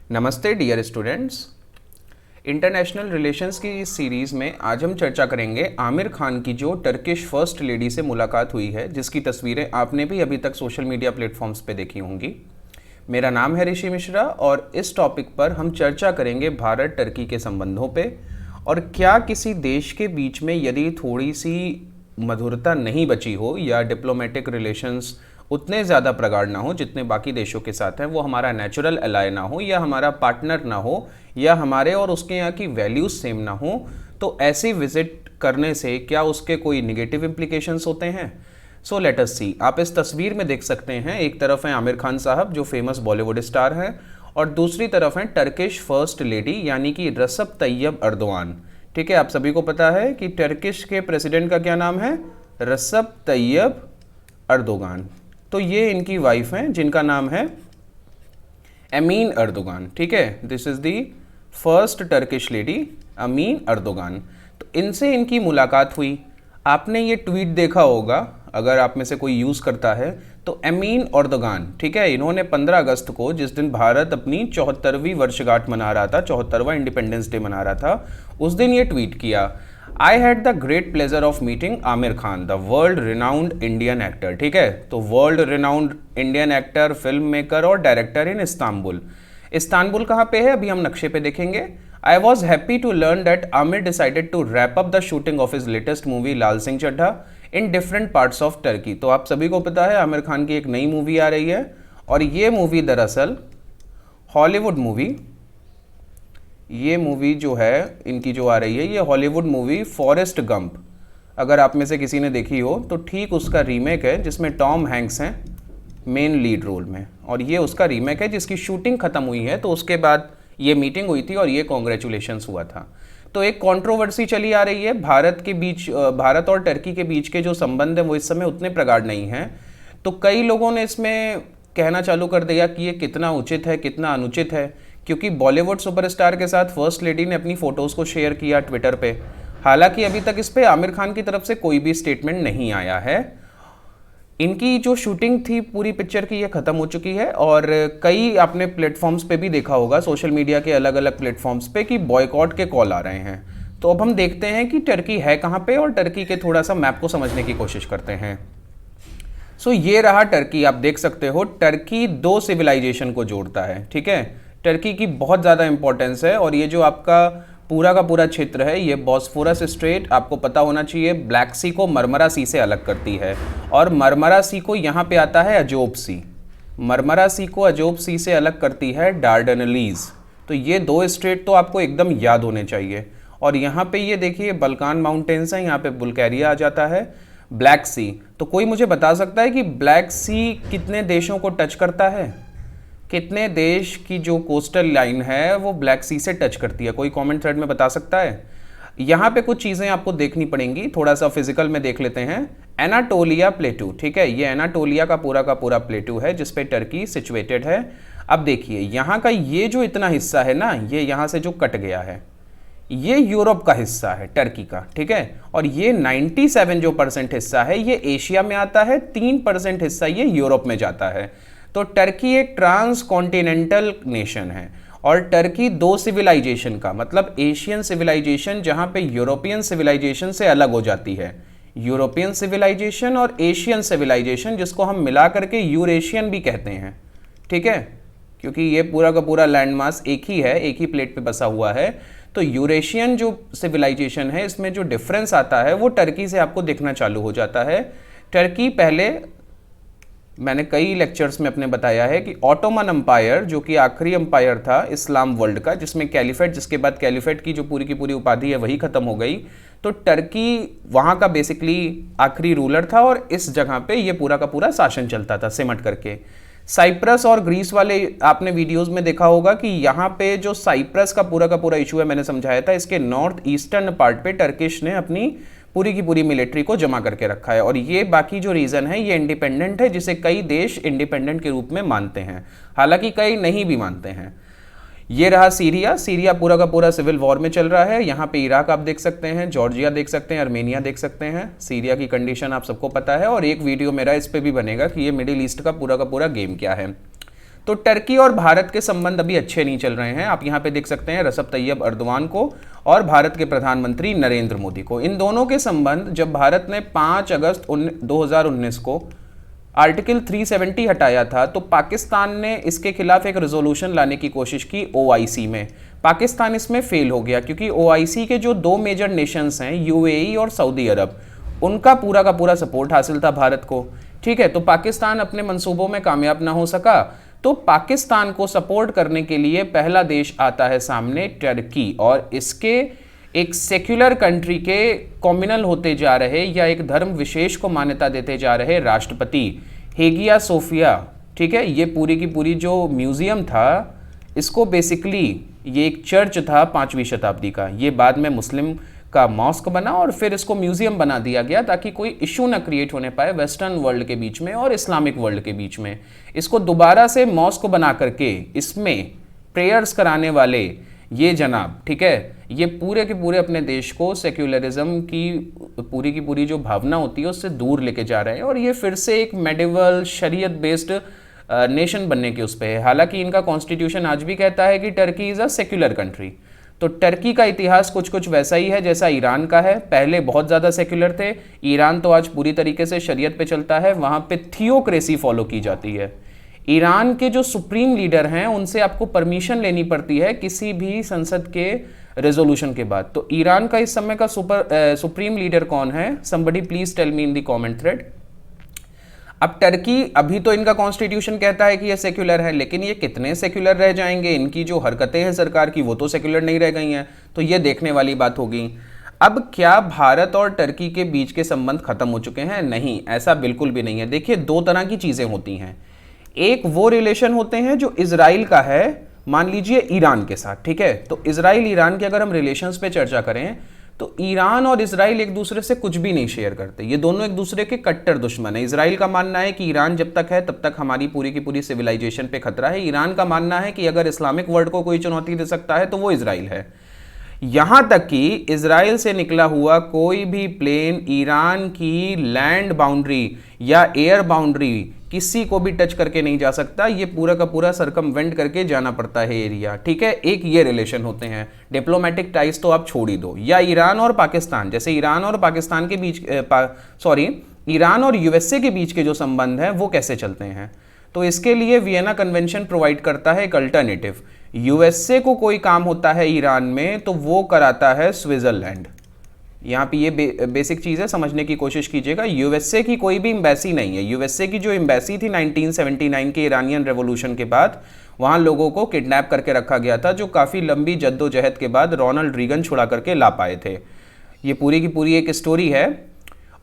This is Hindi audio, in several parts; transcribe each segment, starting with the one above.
नमस्ते डियर स्टूडेंट्स। इंटरनेशनल रिलेशंस की इस सीरीज़ में आज हम चर्चा करेंगे आमिर खान की जो टर्किश फर्स्ट लेडी से मुलाकात हुई है, जिसकी तस्वीरें आपने भी अभी तक सोशल मीडिया प्लेटफॉर्म्स पे देखी होंगी। मेरा नाम है ऋषि मिश्रा और इस टॉपिक पर हम चर्चा करेंगे भारत टर्की के संबंधों पे और क्या किसी देश के बीच में यदि थोड़ी सी मधुरता नहीं बची हो या डिप्लोमेटिक रिलेशंस उतने ज़्यादा प्रगाढ़ ना हो जितने बाकी देशों के साथ हैं, वो हमारा नेचुरल एलाय ना हो या हमारा पार्टनर ना हो या हमारे और उसके यहाँ की वैल्यूज़ सेम ना हो, तो ऐसी विजिट करने से क्या उसके कोई निगेटिव इम्प्लीकेशंस होते हैं। सो लेट अस सी। आप इस तस्वीर में देख सकते हैं, एक तरफ हैं आमिर खान साहब जो फेमस बॉलीवुड स्टार हैं और दूसरी तरफ हैं टर्किश फर्स्ट लेडी यानी कि रसप तैयब अर्दोआन। ठीक है, आप सभी को पता है कि टर्किश के प्रेसिडेंट का क्या नाम है, रसप तैयब अर्दोगान। तो ये इनकी वाइफ हैं जिनका नाम है एमीन अर्दोगान। ठीक है, this is the first Turkish lady amine Erdogan. तो इनसे इनकी मुलाकात हुई। आपने ये ट्वीट देखा होगा, अगर आप में से कोई यूज़ करता है तो एमीन अर्दोगान, ठीक है, इन्होंने 15 अगस्त को, जिस दिन भारत अपनी 74वीं वर्षगांठ मना रहा था, 74वां इंडिपेंडेंस डे मना रहा था, उस दिन ये ट्वीट किया, I had the great pleasure of meeting Aamir Khan the world renowned Indian actor. ठीक है, तो world renowned Indian actor, film maker और डायरेक्टर इन इस्तांबुल। इस्तांबुल कहाँ पे है, अभी हम नक्शे पे देखेंगे। I was happy to learn that Aamir decided to wrap up the shooting of his latest movie Lal Singh Chaddha in different parts of Turkey. तो आप सभी को पता है आमिर खान की एक नई मूवी आ रही है और ये मूवी दरअसल हॉलीवुड मूवी, ये मूवी जो है इनकी जो आ रही है, ये हॉलीवुड मूवी फॉरेस्ट गंप, अगर आप में से किसी ने देखी हो तो ठीक उसका रीमेक है, जिसमें टॉम हैंक्स हैं मेन लीड रोल में, और ये उसका रीमेक है जिसकी शूटिंग ख़त्म हुई है। तो उसके बाद ये मीटिंग हुई थी और ये कॉन्ग्रेचुलेशंस हुआ था। तो एक कंट्रोवर्सी चली आ रही है भारत के बीच, भारत और टर्की के बीच के जो संबंध हैं वो इस समय उतने प्रगाढ़ नहीं हैं। तो कई लोगों ने इसमें कहना चालू कर दिया कि ये कितना उचित है कितना अनुचित है, क्योंकि बॉलीवुड सुपरस्टार के साथ फर्स्ट लेडी ने अपनी फ़ोटोज़ को शेयर किया ट्विटर पे। हालांकि अभी तक इस पे आमिर खान की तरफ से कोई भी स्टेटमेंट नहीं आया है। इनकी जो शूटिंग थी पूरी पिक्चर की, ये ख़त्म हो चुकी है और कई आपने प्लेटफॉर्म्स पे भी देखा होगा, सोशल मीडिया के अलग अलग प्लेटफॉर्म्स पे, कि बॉयकॉट के कॉल आ रहे हैं। तो अब हम देखते हैं कि टर्की है कहाँ पे और टर्की के थोड़ा सा मैप को समझने की कोशिश करते हैं। सो ये रहा टर्की, आप देख सकते हो टर्की दो सिविलाइजेशन को जोड़ता है। ठीक है, टर्की की बहुत ज़्यादा इंपॉर्टेंस है और ये जो आपका पूरा का पूरा क्षेत्र है, ये बॉस्फोरस स्ट्रेट, आपको पता होना चाहिए, ब्लैक सी को मरमरा सी से अलग करती है और मरमरा सी को यहाँ पे आता है अजोब सी, मरमरा सी को अजोब सी से अलग करती है डार्डनलीज। तो ये दो स्ट्रेट तो आपको एकदम याद होने चाहिए। और यहाँ पे ये देखिए बल्कान माउंटेन्स हैं, यहाँ पे बुल्गारिया आ जाता है, ब्लैक सी। तो कोई मुझे बता सकता है कि ब्लैक सी कितने देशों को टच करता है, कितने देश की जो कोस्टल लाइन है वो ब्लैक सी से टच करती है, कोई कमेंट थ्रेड में बता सकता है। यहाँ पे कुछ चीज़ें आपको देखनी पड़ेंगी, थोड़ा सा फिजिकल में देख लेते हैं। एनाटोलिया प्लेटू, ठीक है, ये एनाटोलिया का पूरा प्लेटू है जिसपे टर्की सिचुएटेड है। अब देखिए यहाँ का ये जो इतना हिस्सा है ना, ये यहाँ से जो कट गया है, ये यूरोप का हिस्सा है टर्की का। ठीक है, और ये 97 जो % हिस्सा है ये एशिया में आता है, 3% हिस्सा ये यूरोप में जाता है। तो टर्की एक ट्रांस कॉन्टिनेंटल नेशन है और टर्की दो सिविलाइजेशन का, मतलब एशियन सिविलाइजेशन जहां पे यूरोपियन सिविलाइजेशन से अलग हो जाती है, यूरोपियन सिविलाइजेशन और एशियन सिविलाइजेशन, जिसको हम मिला करके यूरेशियन भी कहते हैं। ठीक है, क्योंकि ये पूरा का पूरा लैंड मास एक ही है, एक ही प्लेट पे बसा हुआ है। तो यूरेशियन जो सिविलाइजेशन है, इसमें जो डिफरेंस आता है वो टर्की से आपको दिखना चालू हो जाता है। टर्की पहले, मैंने कई लेक्चर्स में अपने बताया है कि ऑटोमन एम्पायर, जो कि आखिरी एम्पायर था इस्लाम वर्ल्ड का, जिसमें कैलिफेट, जिसके बाद कैलिफेट की जो पूरी की पूरी उपाधि है वही खत्म हो गई। तो टर्की वहाँ का बेसिकली आखिरी रूलर था और इस जगह पे ये पूरा का पूरा शासन चलता था सिमट करके। साइप्रस और ग्रीस वाले आपने वीडियोस में देखा होगा कि यहाँ पे जो साइप्रस का पूरा इशू है, मैंने समझाया था, इसके नॉर्थ ईस्टर्न पार्ट पे टर्किश ने अपनी पूरी की पूरी मिलिट्री को जमा करके रखा है और ये बाकी जो रीजन है ये इंडिपेंडेंट है, जिसे कई देश इंडिपेंडेंट के रूप में मानते हैं, हालांकि कई नहीं भी मानते हैं। ये रहा सीरिया, सीरिया पूरा का पूरा सिविल वॉर में चल रहा है। यहाँ पे इराक आप देख सकते हैं, जॉर्जिया देख सकते हैं, अर्मेनिया देख सकते हैं। सीरिया की कंडीशन आप सबको पता है और एक वीडियो मेरा इस पे भी बनेगा कि ये मिडिल ईस्ट का पूरा गेम क्या है। तो टर्की और भारत के संबंध अभी अच्छे नहीं चल रहे हैं। आप यहाँ पे देख सकते हैं रजब तैयब अर्दवान को और भारत के प्रधानमंत्री नरेंद्र मोदी को। इन दोनों के संबंध, जब भारत ने 5 अगस्त 2019 को आर्टिकल 370 हटाया था, तो पाकिस्तान ने इसके खिलाफ एक रेजोल्यूशन लाने की कोशिश की ओआईसी में। पाकिस्तान इसमें फेल हो गया क्योंकि ओआईसी के जो 2 मेजर नेशंस हैं, यूएई और सऊदी अरब, उनका पूरा का पूरा सपोर्ट हासिल था भारत को। ठीक है, तो पाकिस्तान अपने मंसूबों में कामयाब ना हो सका, तो पाकिस्तान को सपोर्ट करने के लिए पहला देश आता है सामने टर्की, और इसके एक सेक्युलर कंट्री के कॉम्युनल होते जा रहे या एक धर्म विशेष को मान्यता देते जा रहे राष्ट्रपति हेगिया सोफिया, ठीक है, ये पूरी की पूरी जो म्यूजियम था, इसको बेसिकली ये एक चर्च था 5वीं शताब्दी का, ये बाद में मुस्लिम का मॉस्क बना और फिर इसको म्यूजियम बना दिया गया ताकि कोई इशू ना क्रिएट होने पाए वेस्टर्न वर्ल्ड के बीच में और इस्लामिक वर्ल्ड के बीच में। इसको दोबारा से मॉस्क बना करके इसमें प्रेयर्स कराने वाले ये जनाब, ठीक है, ये पूरे के पूरे अपने देश को सेक्युलरिज्म की पूरी जो भावना होती है उससे दूर लेके जा रहे हैं, और ये फिर से एक मेडिवल शरीयत बेस्ड नेशन बनने के उस पे है। हालांकि इनका कॉन्स्टिट्यूशन आज भी कहता है कि Turkey is a secular country. तो टर्की का इतिहास कुछ कुछ वैसा ही है जैसा ईरान का है। पहले बहुत ज़्यादा सेक्युलर थे, ईरान तो आज पूरी तरीके से शरीयत पे चलता है, वहाँ पे थियोक्रेसी फॉलो की जाती है। ईरान के जो सुप्रीम लीडर हैं उनसे आपको परमिशन लेनी पड़ती है किसी भी संसद के रेजोल्यूशन के बाद। तो ईरान का इस समय का सुप्रीम लीडर कौन है? Somebody please tell me in the comment thread. अब टर्की, अभी तो इनका कॉन्स्टिट्यूशन कहता है कि ये सेक्युलर है, लेकिन ये कितने सेक्युलर रह जाएंगे? इनकी जो हरकतें हैं सरकार की वो तो सेक्युलर नहीं रह गई हैं, तो ये देखने वाली बात होगी। अब क्या भारत और टर्की के बीच के संबंध खत्म हो चुके हैं? नहीं, ऐसा बिल्कुल भी नहीं है। देखिए, 2 तरह की चीजें होती हैं। एक वो रिलेशन होते हैं जो इजराइल का है, मान लीजिए ईरान के साथ, ठीक है। तो इजराइल ईरान के अगर हम रिलेशंस पे चर्चा करें तो ईरान और इजराइल एक दूसरे से कुछ भी नहीं शेयर करते, ये दोनों एक दूसरे के कट्टर दुश्मन है। इजराइल का मानना है कि ईरान जब तक है तब तक हमारी पूरी की पूरी सिविलाइजेशन पे खतरा है। ईरान का मानना है कि अगर इस्लामिक वर्ल्ड को कोई चुनौती दे सकता है तो वो इजराइल है। यहां तक कि इजराइल से निकला हुआ कोई भी प्लेन ईरान की लैंड बाउंड्री या एयर बाउंड्री किसी को भी टच करके नहीं जा सकता, ये पूरा का पूरा सरकमवेंट करके जाना पड़ता है एरिया, ठीक है। एक ये रिलेशन होते हैं। डिप्लोमेटिक टाइज तो आप छोड़ ही दो। या ईरान और पाकिस्तान, जैसे ईरान और पाकिस्तान के बीच ईरान और यूएसए के बीच के जो संबंध हैं वो कैसे चलते हैं? तो इसके लिए वियना कन्वेंशन प्रोवाइड करता है एक अल्टरनेटिव। यूएसए को कोई काम होता है ईरान में तो वो कराता है स्विट्जरलैंड। यहाँ पे ये बेसिक चीज़ है, समझने की कोशिश कीजिएगा। यूएसए की कोई भी एम्बेसी नहीं है। यूएसए की जो एम्बेसी थी 1979 के ईरानियन रेवोल्यूशन के बाद, वहाँ लोगों को किडनैप करके रखा गया था, जो काफ़ी लंबी जद्दोजहद के बाद रोनाल्ड रीगन छुड़ा करके ला पाए थे। ये पूरी की पूरी एक स्टोरी है।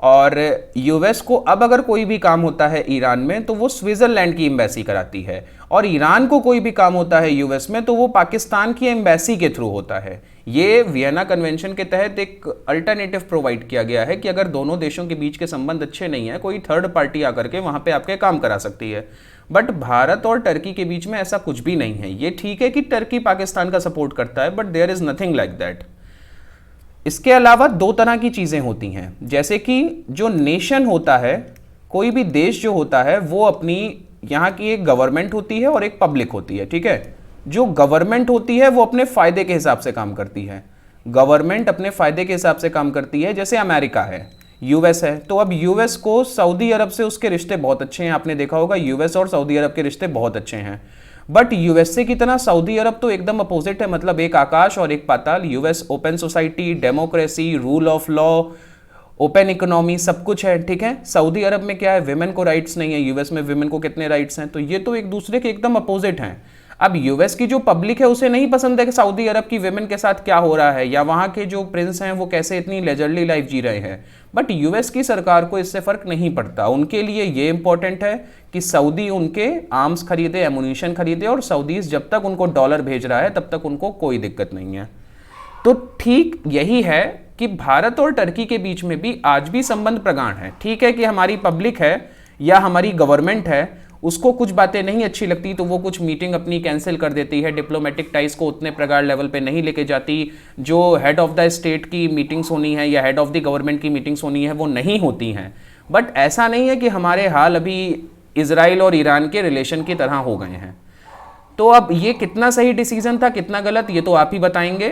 और यूएस को अब अगर कोई भी काम होता है ईरान में तो वो स्विट्जरलैंड की एम्बेसी कराती है, और ईरान को कोई भी काम होता है यूएस में तो वो पाकिस्तान की एम्बेसी के थ्रू होता है। ये वियना कन्वेंशन के तहत एक अल्टरनेटिव प्रोवाइड किया गया है कि अगर दोनों देशों के बीच के संबंध अच्छे नहीं है, कोई थर्ड पार्टी आकर के वहाँ पे आपके काम करा सकती है। बट भारत और टर्की के बीच में ऐसा कुछ भी नहीं है। ये ठीक है कि टर्की पाकिस्तान का सपोर्ट करता है, but there is nothing like that. इसके अलावा 2 तरह की चीज़ें होती हैं, जैसे कि जो नेशन होता है, कोई भी देश जो होता है वो अपनी यहाँ की एक गवर्नमेंट होती है और एक पब्लिक होती है, ठीक है। जो गवर्नमेंट होती है वो अपने फ़ायदे के हिसाब से काम करती है। गवर्नमेंट अपने फ़ायदे के हिसाब से काम करती है। जैसे अमेरिका है, यूएस है, तो अब यूएस को सऊदी अरब से उसके रिश्ते बहुत अच्छे हैं। आपने देखा होगा यूएस और सऊदी अरब के रिश्ते बहुत अच्छे हैं। बट यूएसए की तरह सऊदी अरब तो एकदम अपोजिट है, मतलब एक आकाश और एक पाताल। US open society, democracy, rule of law, open economy, सब कुछ है, ठीक है। सऊदी अरब में क्या है, विमेन को राइट्स नहीं है। यूएस में विमेन को कितने राइट्स हैं? तो ये तो एक दूसरे के एकदम अपोजिट हैं। अब यूएस की जो पब्लिक है उसे नहीं पसंद है कि सऊदी अरब की विमेन के साथ क्या हो रहा है, या वहाँ के जो प्रिंस हैं वो कैसे इतनी लेजरली लाइफ जी रहे हैं। बट यूएस की सरकार को इससे फर्क नहीं पड़ता। उनके लिए ये इंपॉर्टेंट है कि सऊदी उनके आर्म्स खरीदे, एमुनिशन खरीदे, और सऊदीज जब तक उनको डॉलर भेज रहा है तब तक उनको कोई दिक्कत नहीं है। तो ठीक यही है कि भारत और टर्की के बीच में भी आज भी संबंध प्रगाढ़ है। ठीक है कि हमारी पब्लिक है या हमारी गवर्नमेंट है, उसको कुछ बातें नहीं अच्छी लगती तो वो कुछ मीटिंग अपनी कैंसिल कर देती है, डिप्लोमेटिक टाइज को उतने प्रगाढ़ लेवल पे नहीं लेके जाती। जो हेड ऑफ द स्टेट की मीटिंग्स होनी है या हेड ऑफ द गवर्नमेंट की मीटिंग्स होनी है वो नहीं होती हैं। बट ऐसा नहीं है कि हमारे हाल अभी इजराइल और ईरान के रिलेशन की तरह हो गए हैं। तो अब ये कितना सही डिसीजन था, कितना गलत, ये तो आप ही बताएंगे,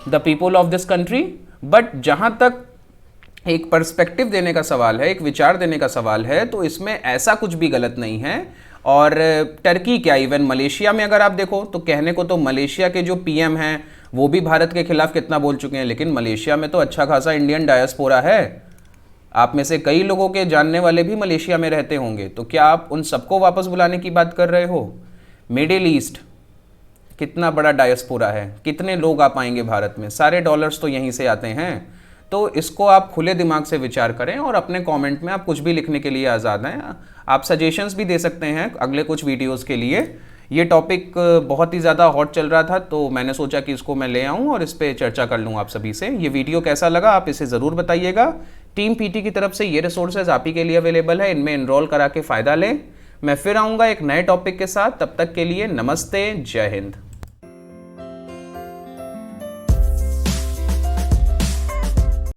the people of this country. But जहां तक एक पर्सपेक्टिव देने का सवाल है, एक विचार देने का सवाल है, तो इसमें ऐसा कुछ भी गलत नहीं है। और टर्की क्या, इवन मलेशिया में अगर आप देखो तो कहने को तो मलेशिया के जो पीएम हैं वो भी भारत के खिलाफ कितना बोल चुके हैं, लेकिन मलेशिया में तो अच्छा खासा इंडियन डायस्पोरा है। आप में से कई लोगों के जानने वाले भी मलेशिया में रहते होंगे, तो क्या आप उन सबको वापस बुलाने की बात कर रहे हो? मिडिल ईस्ट कितना बड़ा डायस्पोरा है, कितने लोग आ पाएंगे भारत में, सारे डॉलर्स तो यहीं से आते हैं। तो इसको आप खुले दिमाग से विचार करें और अपने कमेंट में आप कुछ भी लिखने के लिए आज़ाद हैं। आप सजेशंस भी दे सकते हैं अगले कुछ वीडियोस के लिए। ये टॉपिक बहुत ही ज़्यादा हॉट चल रहा था, तो मैंने सोचा कि इसको मैं ले आऊँ और इस पर चर्चा कर लूँ आप सभी से। ये वीडियो कैसा लगा आप इसे ज़रूर बताइएगा। टीम पीटी की तरफ से ये रिसोर्सेज आप ही के लिए अवेलेबल है, इनमें इनरोल करा के फ़ायदा लें। मैं फिर आऊँगा एक नए टॉपिक के साथ, तब तक के लिए नमस्ते, जय हिंद।